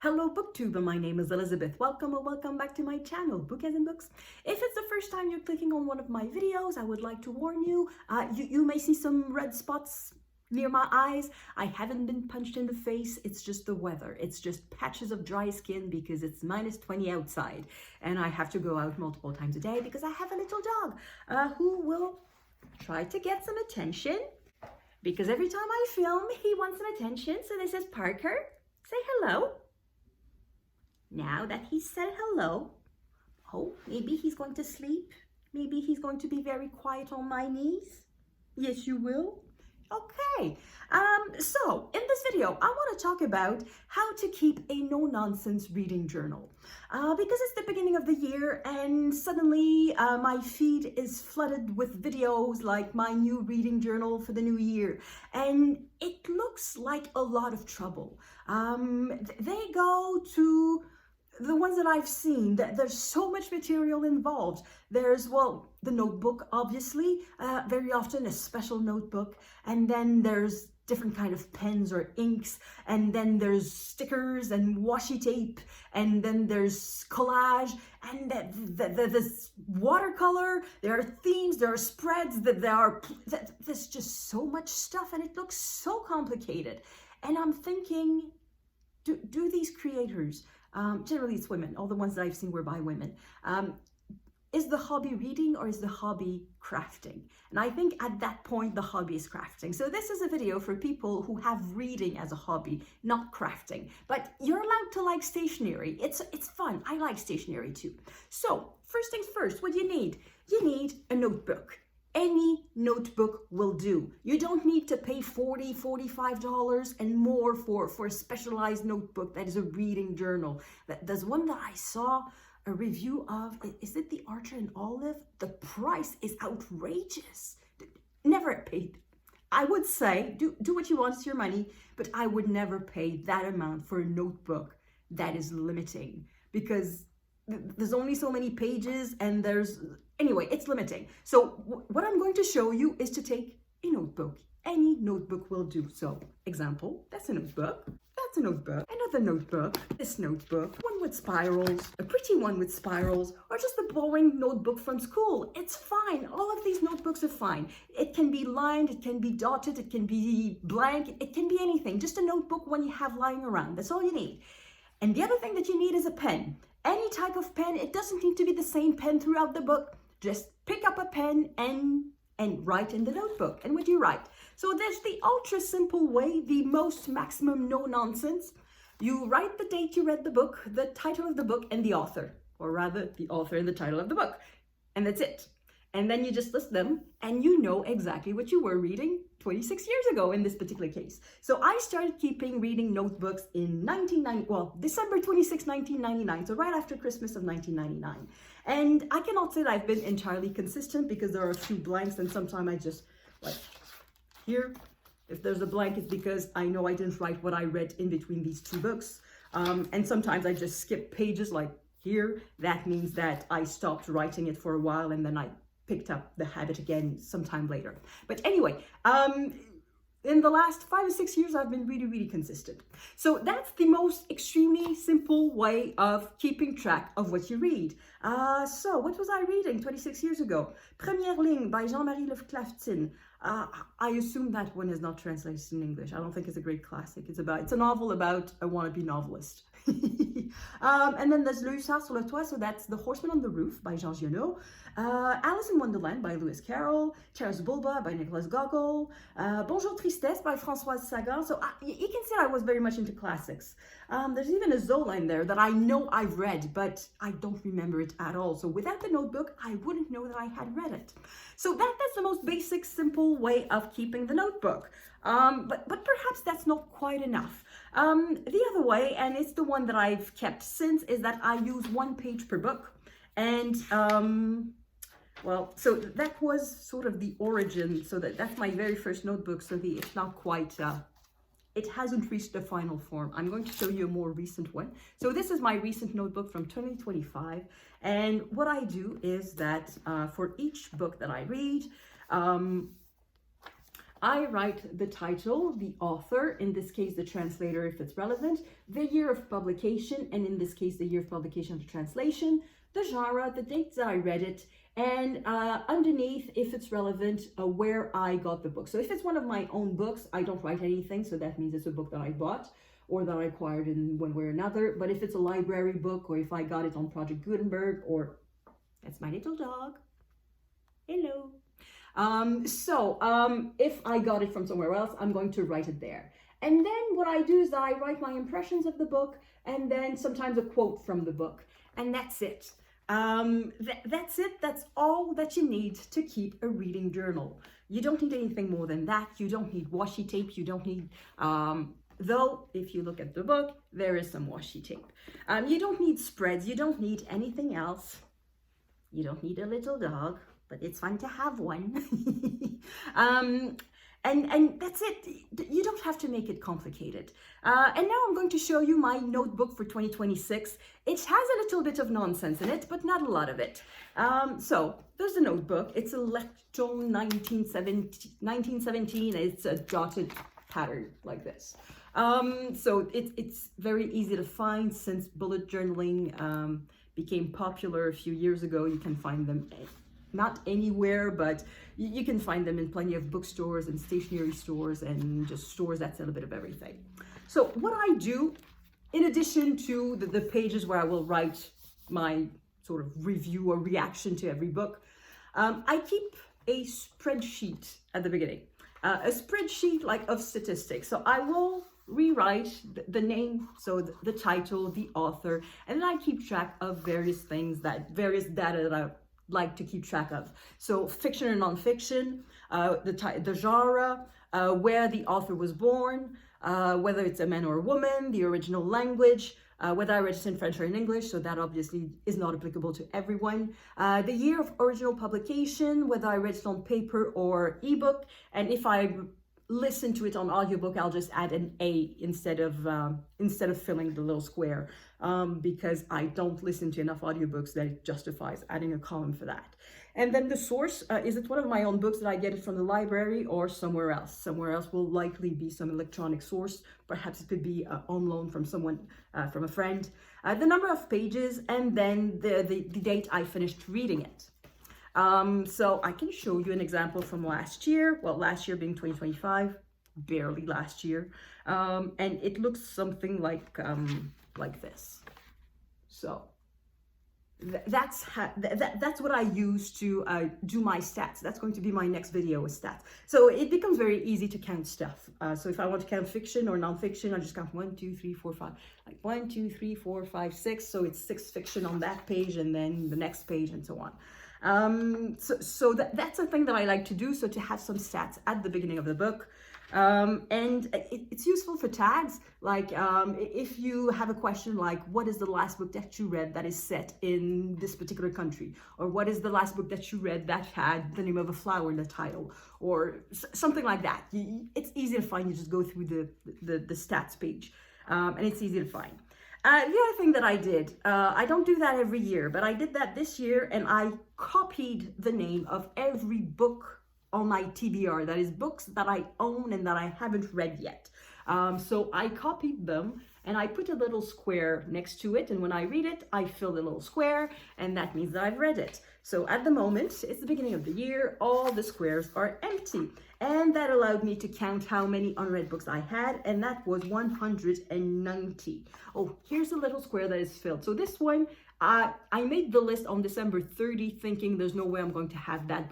Hello BookTube, my name is Elizabeth. Welcome or welcome back to my channel, Book as in Books. If it's the first time you're clicking on one of my videos, I would like to warn you, you may see some red spots near my eyes. I haven't been punched in the face, it's just the weather. It's just patches of dry skin because it's -20 outside and I have to go out multiple times a day because I have a little dog who will try to get some attention because every time I film, he wants some attention. So this is Parker. Say hello. Now that he's said hello, oh, maybe he's going to sleep. Maybe he's going to be very quiet on my knees. Yes, you will. Okay, so in this video, I want to talk about how to keep a no-nonsense reading journal. Because it's the beginning of the year and suddenly my feed is flooded with videos like my new reading journal for the new year. And it looks like a lot of trouble. They go to the ones that I've seen, there's so much material involved. There's, well, the notebook, obviously, very often a special notebook, and then there's different kind of pens or inks, and then there's stickers and washi tape, and then there's collage, and there's watercolor, there are themes, there are spreads, there's just so much stuff, and it looks so complicated. And I'm thinking, do these creators, generally it's women, all the ones that I've seen were by women, is the hobby reading or is the hobby crafting? And I think at that point the hobby is crafting. So this is a video for people who have reading as a hobby, not crafting. But you're allowed to like stationery. It's fun. I like stationery too. So first things first, what do you need? You need a notebook. Any notebook will do. You don't need to pay $40, $45 and more for a specialized notebook that is a reading journal. There's one that I saw a review of, is it the Archer and Olive? The price is outrageous. Never paid. I would say, do what you want, it's your money, but I would never pay that amount for a notebook that is limiting because there's only so many pages and anyway, it's limiting. So what I'm going to show you is to take a notebook. Any notebook will do. So example, that's a notebook. That's a notebook. Another notebook. This notebook. One with spirals. A pretty one with spirals. Or just a boring notebook from school. It's fine. All of these notebooks are fine. It can be lined. It can be dotted. It can be blank. It can be anything. Just a notebook one you have lying around. That's all you need. And the other thing that you need is a pen. Any type of pen. It doesn't need to be the same pen throughout the book. Just pick up a pen and write in the notebook. And what do you write? So there's the ultra simple way, the most maximum no nonsense. You write the date you read the book, the title of the book, and the author, or rather the author and the title of the book. And that's it. And then you just list them and you know exactly what you were reading 26 years ago in this particular case. So I started keeping reading notebooks in December 26, 1999. So right after Christmas of 1999. And I cannot say that I've been entirely consistent because there are a few blanks and sometimes I just like here, if there's a blank, it's because I know I didn't write what I read in between these two books. And sometimes I just skip pages like here. That means that I stopped writing it for a while and then I picked up the habit again sometime later. But anyway, in the last 5 or 6 years, I've been really consistent. So that's the most extremely simple way of keeping track of what you read. So what was I reading 26 years ago? Première ligne by Jean-Marie Le Claftin. I assume that one is not translated in English. I don't think it's a great classic. It's a novel about a wannabe novelist. And then there's Le Hussard sur le Toit, so that's The Horseman on the Roof by Jean Giono. Alice in Wonderland by Lewis Carroll. Taras Bulba by Nicolas Gogol. Bonjour Tristesse by Françoise Sagan. So you can see I was very much into classics. There's even a Zola in there that I know I've read, but I don't remember it at all. So without the notebook, I wouldn't know that I had read it. So that's the most basic, simple way of keeping the notebook. But perhaps that's not quite enough. The other way, and it's the one that I've kept since, is that I use 1 page per book. And well, so that was sort of the origin. So that's my very first notebook. So it's not quite, it hasn't reached the final form. I'm going to show you a more recent one. So this is my recent notebook from 2025. And what I do is that for each book that I read, I write the title, the author, in this case the translator if it's relevant, the year of publication, and in this case the year of publication of the translation, the genre, the dates that I read it, and underneath, if it's relevant, where I got the book. So if it's one of my own books, I don't write anything, so that means it's a book that I bought or that I acquired in one way or another. But if it's a library book, or if I got it on Project Gutenberg, or that's my little dog, hello. If I got it from somewhere else, I'm going to write it there. And then what I do is that I write my impressions of the book, and then sometimes a quote from the book, and that's it. That's it. That's all that you need to keep a reading journal. You don't need anything more than that. You don't need washi tape. You don't need, though, if you look at the book, there is some washi tape. You don't need spreads. You don't need anything else. You don't need a little dog, but it's fun to have one. And that's it. You don't have to make it complicated. And now I'm going to show you my notebook for 2026. It has a little bit of nonsense in it, but not a lot of it. So there's a notebook. It's a Lecton 1917. It's a dotted pattern like this. So it's very easy to find since bullet journaling became popular a few years ago. You can find them not anywhere, but you can find them in plenty of bookstores and stationery stores and just stores that sell a bit of everything. So what I do, in addition to the pages where I will write my sort of review or reaction to every book, I keep a spreadsheet at the beginning, a spreadsheet like of statistics. So I will rewrite the name, so the title, the author, and then I keep track of various data that I like to keep track of. So fiction and nonfiction, the genre, where the author was born, whether it's a man or a woman, the original language, whether I read it in French or in English, so that obviously is not applicable to everyone. The year of original publication, whether I read it on paper or ebook, and if I listen to it on audiobook, I'll just add an A instead of filling the little square, because I don't listen to enough audiobooks that it justifies adding a column for that. And then the source, is it one of my own books that I get it from the library or somewhere else? Somewhere else will likely be some electronic source. Perhaps it could be on loan from someone, from a friend. The number of pages, and then the date I finished reading it. So I can show you an example from last year. Well, last year being 2025, barely last year. And it looks something like this. So that's what I use to do my stats. That's going to be my next video with stats. So it becomes very easy to count stuff. So if I want to count fiction or nonfiction, I just count 1, 2, 3, 4, 5, like 1, 2, 3, 4, 5, 6. So it's 6 fiction on that page, and then the next page, and so on. So that's a thing that I like to do. So to have some stats at the beginning of the book. And it's useful for tags, like if you have a question like, what is the last book that you read that is set in this particular country, or what is the last book that you read that had the name of a flower in the title, or something like that. It's easy to find. You just go through the stats page, and it's easy to find. The other thing that I did, I don't do that every year, but I did that this year, and I copied the name of every book on my TBR, that is books that I own and that I haven't read yet. So I copied them, and I put a little square next to it, and when I read it, I fill the little square, and that means that I've read it. So at the moment, it's the beginning of the year, all the squares are empty, and that allowed me to count how many unread books I had, and that was 190. Oh, here's a little square that is filled. So this one, I made the list on December 30, thinking there's no way I'm going to have that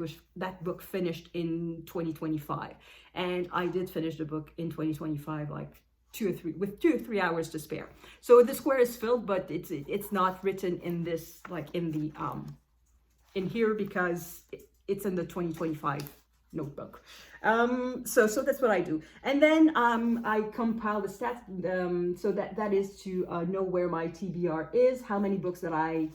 book finished in 2025. And I did finish the book in 2025, like 2 or 3 hours to spare. So the square is filled, but it's not written in this, like in here, because it's in the 2025 notebook. So that's what I do. And then I compile the stats, so that is to know where my TBR is, how many books that I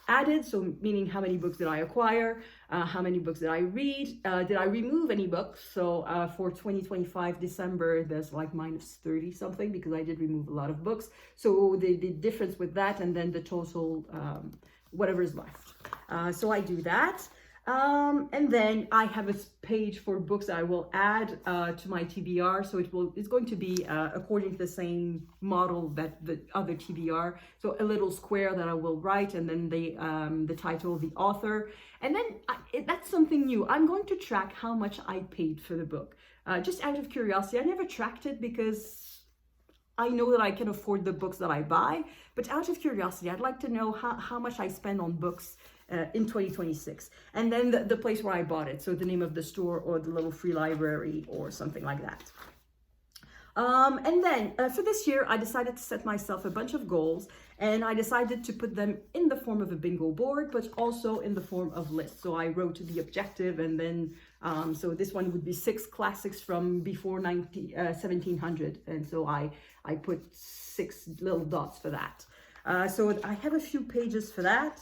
added, so meaning how many books did I acquire, how many books did I read, did I remove any books? So for 2025 December, there's like minus 30 something, because I did remove a lot of books. So the difference with that, and then the total, whatever is left. So I do that. And then I have a page for books I will add to my TBR. So it's going to be according to the same model that the other TBR. So a little square that I will write, and then the title, the author. And then that's something new. I'm going to track how much I paid for the book. Just out of curiosity. I never tracked it because I know that I can afford the books that I buy, but out of curiosity, I'd like to know how much I spend on books in 2026. And then the place where I bought it, so the name of the store or the little free library or something like that. And then for this year, I decided to set myself a bunch of goals, and I decided to put them in the form of a bingo board, but also in the form of lists. So I wrote the objective, and then so this one would be 6 classics from before 1700. And so I put 6 little dots for that. So I have a few pages for that.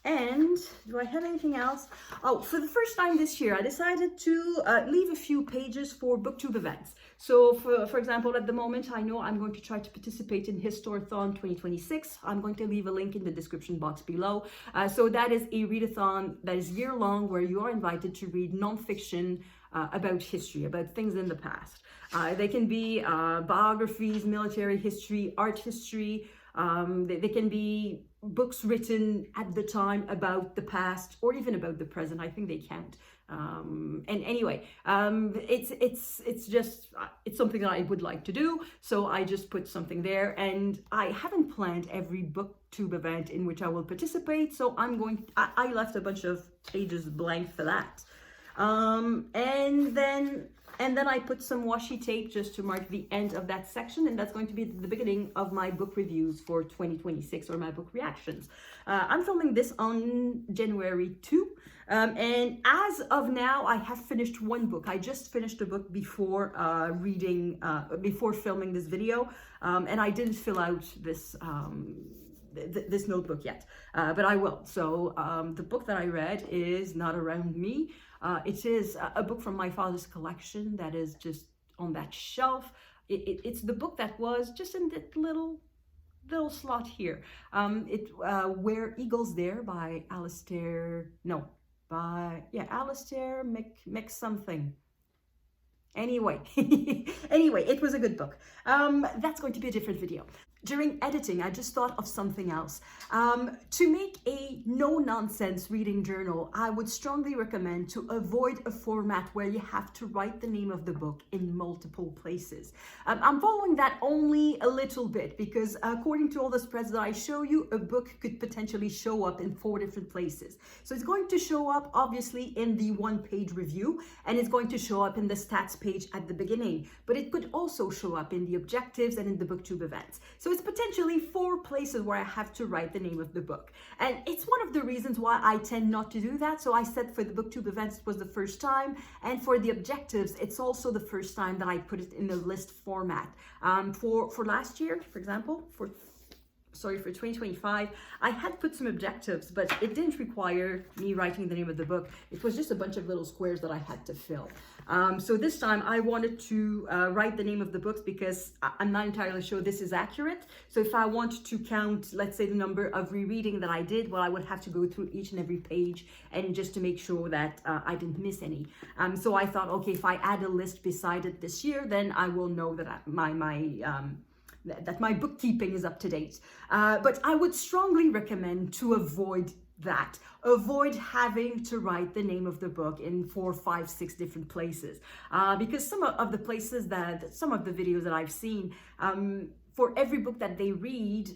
And do I have anything else? Oh, for the first time this year, I decided to leave a few pages for booktube events. So for example, at the moment, I know I'm going to try to participate in Historathon 2026. I'm going to leave a link in the description box below. So that is a readathon that is year-long, where you are invited to read nonfiction about history, about things in the past. They can be biographies, military history, art history. They can be books written at the time about the past, or even about the present. I think they count. And anyway, it's something that I would like to do. So I just put something there, and I haven't planned every booktube event in which I will participate. So I left a bunch of pages blank for that. And then I put some washi tape just to mark the end of that section, and that's going to be the beginning of my book reviews for 2026, or my book reactions. I'm filming this on January 2, and as of now, I have finished one book. I just finished a book before before filming this video, and I didn't fill out this notebook yet, but I will. So the book that I read is Not Around Me. It is a book from my father's collection that is just on that shelf. It's the book that was just in that little slot here. Where Eagles Dare by Alistair Mc something. Anyway, it was a good book. That's going to be a different video. During editing, I just thought of something else. To make a no-nonsense reading journal, I would strongly recommend to avoid a format where you have to write the name of the book in multiple places. I'm following that only a little bit because according to all the spreads that I show you, a book could potentially show up in 4 different places. So it's going to show up obviously in the 1-page review, and it's going to show up in the stats page at the beginning, but it could also show up in the objectives and in the booktube events. So it's potentially 4 places where I have to write the name of the book. And it's one of the reasons why I tend not to do that. So I said for the booktube events, it was the first time. And for the objectives, it's also the first time that I put it in the list format. For last year, for example, for 2025, I had put some objectives, but it didn't require me writing the name of the book. It was just a bunch of little squares that I had to fill. So this time I wanted to write the name of the books because I'm not entirely sure this is accurate. So if I want to count, let's say, the number of rereading that I did, well, I would have to go through each and every page and just to make sure that I didn't miss any. So I thought, okay, if I add a list beside it this year, then I will know that that my bookkeeping is up to date. But I would strongly recommend to avoid that. Avoid having to write the name of the book in 4, 5, 6 different places. Because some of the places some of the videos that I've seen, for every book that they read,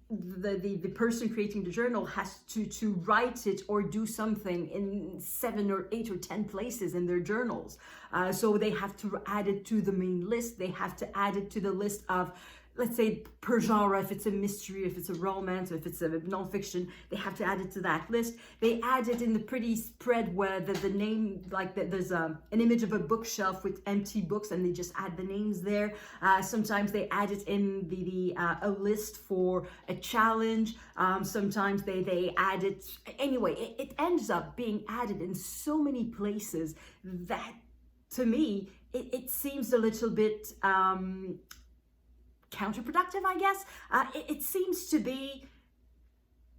the person creating the journal has to write it or do something in 7 or 8 or 10 places in their journals. So they have to add it to the main list. They have to add it to the list of, let's say, per genre, if it's a mystery, if it's a romance, if it's a nonfiction, they have to add it to that list. They add it in the pretty spread where the name, like there's an image of a bookshelf with empty books and they just add the names there. Sometimes they add it in a list for a challenge. Sometimes they add it, anyway, it ends up being added in so many places that, to me, it seems a little bit counterproductive, I guess. It seems to be,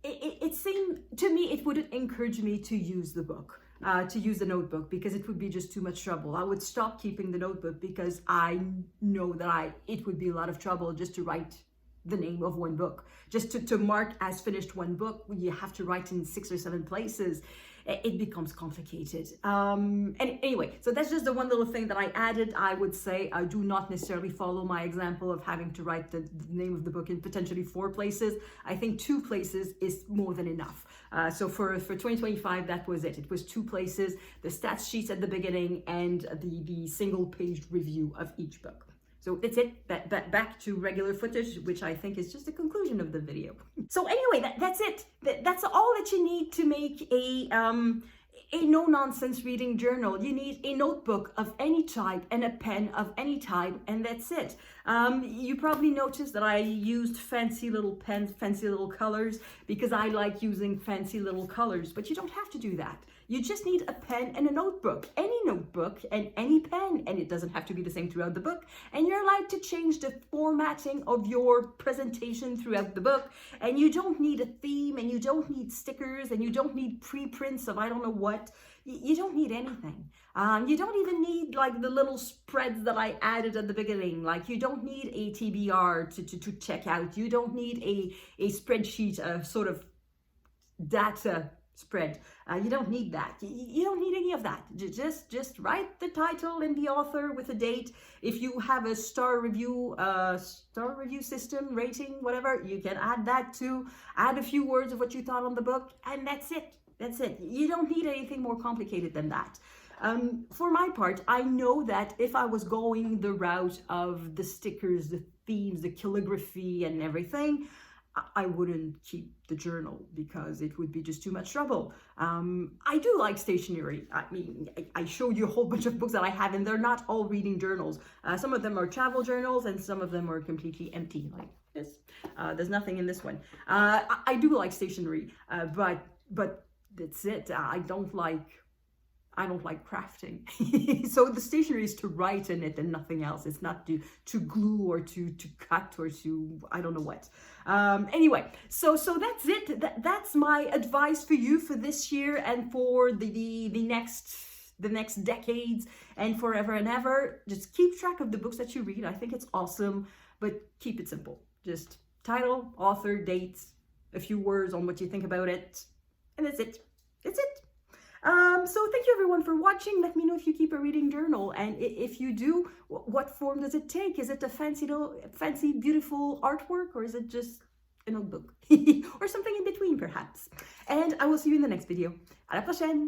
it seemed to me it wouldn't encourage me to use the book. to use the notebook, because it would be just too much trouble. I would stop keeping the notebook because I know that it would be a lot of trouble just to write the name of one book. Just to mark as finished one book, you have to write in 6 or 7 places. It becomes complicated. And anyway, so that's just the one little thing that I added. I would say I do not necessarily follow my example of having to write the name of the book in potentially 4 places. I think 2 places is more than enough. So for 2025, that was it. It was 2 places, the stats sheets at the beginning and the single page review of each book. So that's it, back to regular footage, which I think is just the conclusion of the video. So anyway, that's it. That's all that you need to make a no-nonsense reading journal. You need a notebook of any type and a pen of any type, and that's it. You probably noticed that I used fancy little pens, fancy little colors, because I like using fancy little colors, but you don't have to do that. You just need a pen and a notebook, any notebook and any pen, and it doesn't have to be the same throughout the book. And you're allowed to change the formatting of your presentation throughout the book. And you don't need a theme, and you don't need stickers, and you don't need preprints of I don't know what. You don't need anything. You don't even need like the little spreads that I added at the beginning. Like, you don't need a TBR to check out. You don't need a spreadsheet, a sort of data spread. You don't need that. You don't need any of that. Just write the title and the author with a date. If you have a star review system, rating, whatever, you can add that too. Add a few words of what you thought on the book, and that's it. That's it. You don't need anything more complicated than that. For my part, I know that if I was going the route of the stickers, the themes, the calligraphy and everything, I wouldn't keep the journal because it would be just too much trouble. I do like stationery. I mean, I showed you a whole bunch of books that I have, and they're not all reading journals. Some of them are travel journals, and some of them are completely empty, like this. There's nothing in this one. I do like stationery, but that's it. I don't like crafting. So the stationery is to write in it and nothing else. It's not to glue or to cut or to I don't know what. Anyway, so that's it. That's my advice for you for this year and for the next decades and forever and ever. Just keep track of the books that you read. I think it's awesome, but keep it simple. Just title, author, dates, a few words on what you think about it, and that's it. That's it. So thank you everyone for watching. Let me know if you keep a reading journal, and if you do, what form does it take? Is it a fancy beautiful artwork, or is it just a notebook or something in between perhaps? And I will see you in the next video. À la prochaine.